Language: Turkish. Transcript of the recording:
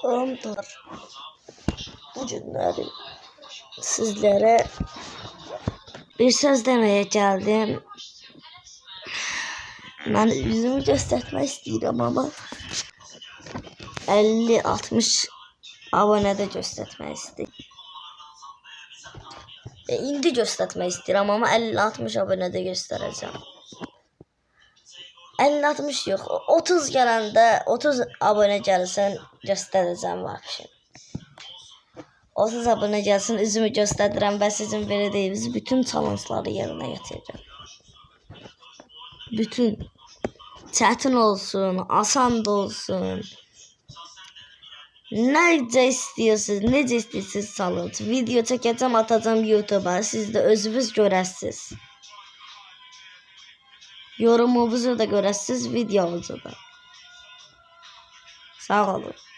Tamamdır. Bu günleri sizlere bir söz demeye geldim. Ben yüzümü göstermek istiyorum ama 50-60 abonede göstermek istiyorum. İndi göstermek istiyorum ama 50-60 abonede göstereceğim. 50-60 yok. 30 gələndə 30 abone gəlsən göstereceğim vəbşi. 30 abone gəlsin üzümü göstərirəm və sizin verəcəyiniz bütün challenge'ları yerinə yetirəcəm. Bütün çətin olsun, asan da olsun. Necə istəyirsiniz, necə istəyirsiniz challenge. Video çəkəcəm, atacağım YouTube'a. Siz də özünüz görəsiniz. Yorumunuzu da görəsiniz, videomuzu da. Sağ olun.